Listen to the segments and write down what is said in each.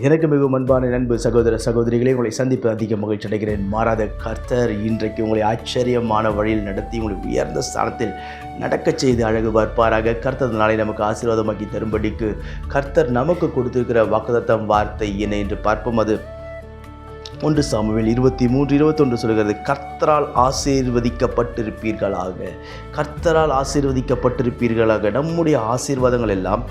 எனக்கு மிகவும் அன்பான நண்பு சகோதர சகோதரிகளை உங்களை சந்திப்பு அதிக மகிழ்ச்சி அடைகிறேன். மாறாத கர்த்தர் இன்றைக்கு உங்களை ஆச்சரியமான வழியில் நடத்தி உங்களை உயர்ந்த ஸ்தானத்தில் நடக்கச் செய்து அழகு பார்ப்பாராக. கர்த்தர் நாளை நமக்கு ஆசீர்வாதமாக்கி தரும்படிக்கு கர்த்தர் நமக்கு கொடுத்திருக்கிற வாக்குத்தத்தம் வார்த்தை என்ன என்று பார்ப்போம். அது 1 சாமுவேல் 23:21 சொல்கிறது, கர்த்தரால் ஆசீர்வதிக்கப்பட்டிருப்பீர்களாக. கர்த்தரால் ஆசீர்வதிக்கப்பட்டிருப்பீர்களாக. நம்முடைய ஆசீர்வாதங்கள் எல்லாம்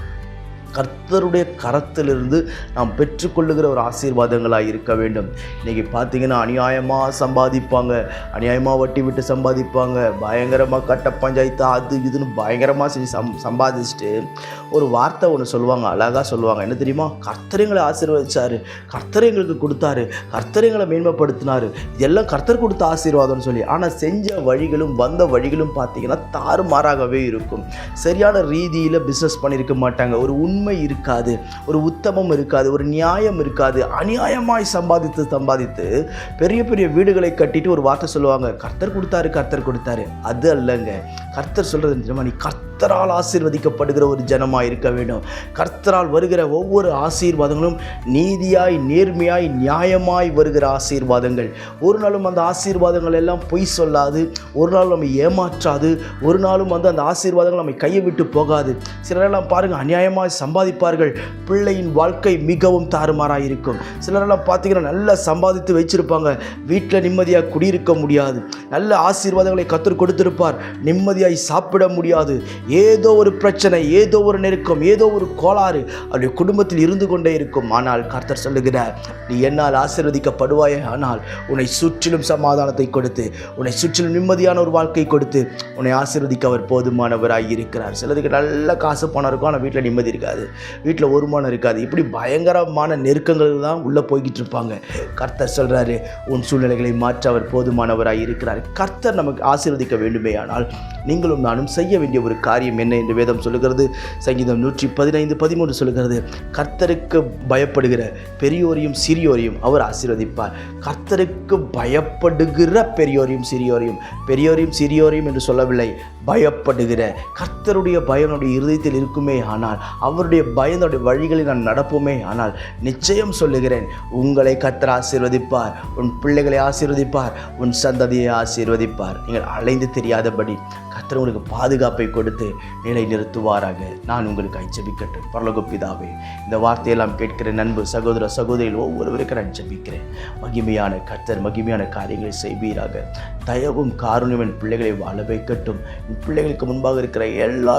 கர்த்தருடைய கரத்திலிருந்து நாம் பெற்றுக்கொள்ளுகிற ஒரு ஆசீர்வாதங்களாக இருக்க வேண்டும். இன்றைக்கி பார்த்திங்கன்னா அநியாயமாக சம்பாதிப்பாங்க, அநியாயமாக வட்டி விட்டு சம்பாதிப்பாங்க, பயங்கரமாக கட்ட பஞ்சாயத்து அது இதுன்னு பயங்கரமாக செஞ்சு சம்பாதிச்சுட்டு ஒரு வார்த்தை ஒன்று சொல்லுவாங்க, அழகாக சொல்லுவாங்க. என்ன தெரியுமா? கர்த்தர் எங்களை ஆசீர்வதிச்சார், கர்த்தர் எங்களுக்கு கொடுத்தாரு, கர்த்தர் எங்களை மேன்மைப்படுத்தினார், இதெல்லாம் கர்த்தர் கொடுத்த ஆசீர்வாதம்னு சொல்லி. ஆனால் செஞ்ச வழிகளும் வந்த வழிகளும் பார்த்திங்கன்னா தாறுமாறாகவே இருக்கும். சரியான ரீதியில் பிஸ்னஸ் பண்ணியிருக்க மாட்டாங்க, ஒரு உண்மை இருக்காது, ஒரு உத்தமம் இருக்காது, ஒரு நியாயம் இருக்காது. அநியாயமாய் சம்பாதித்து பெரிய பெரிய வீடுகளை கட்டிட்டு ஒரு வார்த்தை சொல்லுவாங்க, கர்த்தர் கொடுத்தாரு, கர்த்தர் கொடுத்தாரு. அது அல்லங்க. கர்த்தர் சொல்றது தெரியுமா? நீ கர்த்தரால் ஆசீர்வதிக்கப்படுகிற ஒரு ஜனமாய் இருக்க வேண்டும். கர்த்தரால் வருகிற ஒவ்வொரு ஆசீர்வாதங்களும் நீதியாய், நேர்மையாய், நியாயமாய் வருகிற ஆசீர்வாதங்கள். ஒரு நாளும் அந்த ஆசீர்வாதங்கள் எல்லாம் பொய் சொல்லாது, ஒரு நாளும் நம்ம ஏமாற்றாது, ஒரு நாளும் அந்த ஆசீர்வாதங்கள் நம்ம கையை விட்டு போகாது. சிலரெல்லாம் பாருங்கள், அநியாயமாய் சம்பாதிப்பார்கள், பிள்ளையின் வாழ்க்கை மிகவும் தாறுமாறாக இருக்கும். சிலரெல்லாம் பார்த்தீங்கன்னா நல்லா சம்பாதித்து வச்சிருப்பாங்க, வீட்டில் நிம்மதியாக குடியிருக்க முடியாது. நல்ல ஆசீர்வாதங்களை கர்த்தர் கொடுத்திருப்பார், நிம்மதியாய் சாப்பிட முடியாது. ஏதோ ஒரு பிரச்சனை, ஏதோ ஒரு நெருக்கம், ஏதோ ஒரு கோளாறு அவருடைய குடும்பத்தில் இருந்து கொண்டே இருக்கும். ஆனால் கர்த்தர் சொல்லுகிறார், நீ என்னால் ஆசீர்வதிக்கப்படுவாயே, ஆனால் உன்னை சுற்றிலும் சமாதானத்தை கொடுத்து, உன்னை சுற்றிலும் நிம்மதியான ஒரு வாழ்க்கை கொடுத்து உன்னை ஆசீர்வதிக்க அவர் போதுமானவராய் இருக்கிறார். சிலருக்கு நல்ல காசு பணம் இருக்கும், ஆனால் வீட்டில் நிம்மதி இருக்காது, வீட்டில் வருமானம் இருக்காது. இப்படி பயங்கரமான நெருக்கங்கள் தான் உள்ளே போய்கிட்டு இருப்பாங்க. கர்த்தர் சொல்கிறாரு, உன் சூழ்நிலைகளை மாற்ற அவர் போதுமானவராய் இருக்கிறார். கர்த்தர் நமக்கு ஆசீர்வதிக்க வேண்டுமே ஆனால் நீங்களும் நானும் செய்ய வேண்டிய ஒரு காரியம் என்ன என்று வேதம் சொல்லுகிறது. சங்கீதம் 115:13 சொல்லுகிறது, கர்த்தருக்கு பயப்படுகிற பெரியோரையும் சிறியோரையும் அவர் ஆசீர்வதிப்பார். கர்த்தருக்கு பயப்படுகிற பெரியோரையும் சிறியோரையும், பெரியோரையும் சிறியோரையும் என்று சொல்லவில்லை, பயப்படுகிற. கர்த்தருடைய பயம் நம்முடைய இருதயத்தில் இருக்குமே ஆனால், அவருடைய பயனுடைய வழிகளில் நான் நடப்போமே ஆனால், நிச்சயம் சொல்லுகிறேன், உங்களை கர்த்தர் ஆசீர்வதிப்பார், உன் பிள்ளைகளை ஆசீர்வதிப்பார், உன் சந்ததியை ஆசீர்வதிப்பார். நீங்கள் அலைந்து தெரியாதபடி கர்த்தர் உங்களுக்கு பாதுகாப்பை கொடுத்து நிலை நிறுத்துவாராக. நான் உங்களுக்கு ஜெபிக்கட்டும். பரலோக பிதாவே, இந்த வார்த்தையெல்லாம் கேட்கிற நண்பு சகோதர சகோதரிகள் ஒவ்வொருவருக்கு நான் ஜெபிக்கிறேன். மகிமையான கர்த்தர் மகிமையான காரியங்களை செய்வீராக. தயவும் காருண்யம் என் பிள்ளைகளை வாழ வைக்கட்டும். என் பிள்ளைகளுக்கு முன்பாக இருக்கிற எல்லா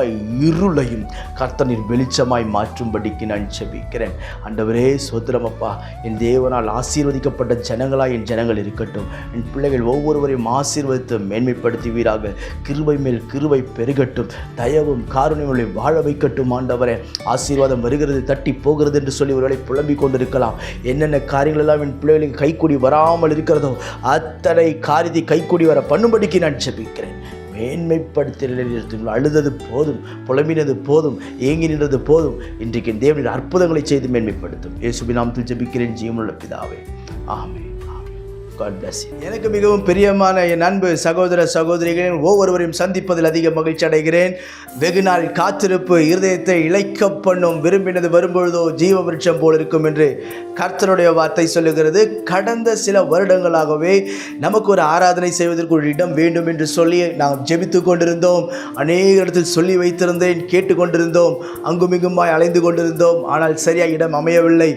இருளையும் கர்த்தர் நீர் வெளிச்சமாய் மாற்றும்படிக்கு நான் ஜெபிக்கிறேன். ஆண்டவரே சோத்திரமப்பா, என் தேவனால் ஆசீர்வதிக்கப்பட்ட ஜனங்களாய் என் ஜனங்கள் இருக்கட்டும். என் பிள்ளைகள் ஒவ்வொருவரையும் ஆசீர்வதித்து மேன்மைப்படுத்துவீராக. கிருபை மேல் கிருபை பெருகட்டும். தயவும் காருண்யங்களை வாழ வைக்கட்டும். ஆண்டவரே, ஆசீர்வாதம் வருகிறது, தட்டி போகிறது என்று சொல்லி ஒருவேளை புலம்பிக் கொண்டிருக்கலாம். என்னென்ன காரியங்கள் எல்லாம் என் பிள்ளைகளுக்கு கைக்கூடி வராமல் இருக்கிறதோ அத்தனை காரியத்தை கைக்கூடி வர பண்ணும்படிக்கு நான் ஜெபிக்கிறேன். மேன்மைப்படுத்தி நிலைநிறுத்துங்கள். அழுதது போதும், புலம்பினது போதும், ஏங்கி நின்றது போதும். இன்றைக்கு தேவனின் அற்புதங்களை செய்து மேன்மைப்படுத்தும். இயேசுவின் நாமத்தில் ஜெபிக்கிறேன் ஜீவனுள்ள பிதாவே, ஆமென். எனக்கு மிகவும் பிரியமான என் அன்பு சகோதர சகோதரிகளின் ஒவ்வொருவரையும் சந்திப்பதில் அதிக மகிழ்ச்சி அடைகிறேன். வெகு நாள் காத்திருப்பு இருதயத்தை இளைக்க பண்ணும், விரும்பினது வரும்பொழுதோ ஜீவ விருட்சம் போல் இருக்கும் என்று கர்த்தருடைய வார்த்தை சொல்லுகிறது. கடந்த சில வருடங்களாகவே நமக்கு ஒரு ஆராதனை செய்வதற்கு ஒரு இடம் வேண்டும் என்று சொல்லி நாம் ஜெபித்து கொண்டிருந்தோம். அநேக இடத்தில் சொல்லி வைத்திருந்தேன், கேட்டுக்கொண்டிருந்தோம், அங்குமிங்குமாய் அலைந்து கொண்டிருந்தோம். ஆனால் சரியாக இடம் அமையவில்லை.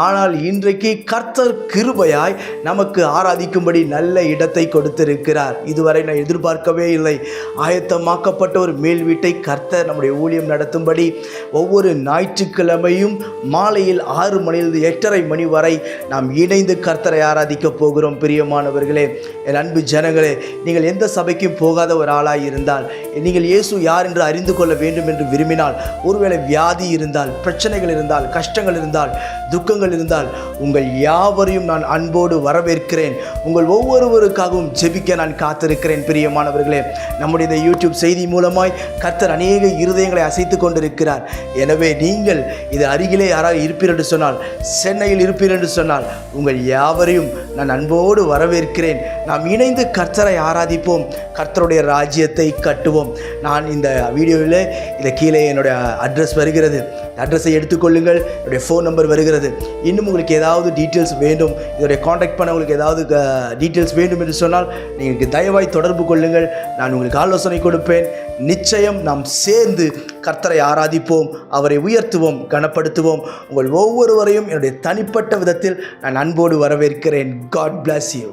ஆனால் இன்றைக்கு கர்த்தர் கிருபையாய் நமக்கு ஆராதிக்கும்படி நல்ல இடத்தை கொடுத்திருக்கிறார். இதுவரை நான் எதிர்பார்க்கவே இல்லை. ஆயத்தமாக்கப்பட்ட ஒரு மேல் வீட்டை கர்த்தர் நம்முடைய ஊழியம் நடத்தும்படி ஒவ்வொரு ஞாயிற்றுக்கிழமையும் மாலையில் 6 மணியிலிருந்து 8:30 மணி வரை நாம் இணைந்து கர்த்தரை ஆராதிக்க போகிறோம். பிரியமானவர்களே, என் அன்பு ஜனங்களே, நீங்கள் எந்த சபைக்கும் போகாத ஒரு ஆளாய் இருந்தால், நீங்கள் இயேசு யார் என்று அறிந்து கொள்ள வேண்டும் என்று விரும்பினால், ஒருவேளை வியாதி இருந்தால், பிரச்சனைகள் இருந்தால், கஷ்டங்கள் இருந்தால், துக்கங்கள் இருந்தால், உங்கள் யாவரையும் நான் அன்போடு வரவேற்கிறேன். உங்கள் ஒவ்வொருவருக்காகவும் ஜெபிக்க நான் காத்திருக்கிறேன். பிரியமானவர்களே, நம்முடைய இந்த யூடியூப் செய்தி மூலமாய் கர்த்தர் அநேக இருதயங்களை அசைத்து கொண்டிருக்கிறார். எனவே நீங்கள் இது அருகிலே யாராவது இருப்பீர் என்று சொன்னால், சென்னையில் இருப்பீர் என்று சொன்னால், உங்கள் யாவரையும் நான் அன்போடு வரவேற்கிறேன். நாம் இணைந்து கர்த்தரை ஆராதிப்போம், கர்த்தருடைய ராஜ்யத்தை கட்டுவோம். நான் இந்த வீடியோவில் இதை கீழே என்னுடைய அட்ரஸ் வருகிறது, அட்ரஸை எடுத்துக்கொள்ளுங்கள். என்னுடைய ஃபோன் நம்பர் வருகிறது. இன்னும் உங்களுக்கு ஏதாவது டீட்டெயில்ஸ் வேண்டும், இதோடைய காண்டாக்ட் பண்ண உங்களுக்கு ஏதாவது டீட்டெயில்ஸ் வேண்டும் என்று சொன்னால் நீங்கள் தயவாய் தொடர்பு கொள்ளுங்கள். நான் உங்களுக்கு ஆலோசனை கொடுப்பேன். நிச்சயம் நாம் சேர்ந்து கர்த்தரை ஆராதிப்போம், அவரை உயர்த்துவோம், கனப்படுத்துவோம். உங்கள் ஒவ்வொருவரையும் என்னுடைய தனிப்பட்ட விதத்தில் நான் அன்போடு வரவேற்கிறேன். God bless you.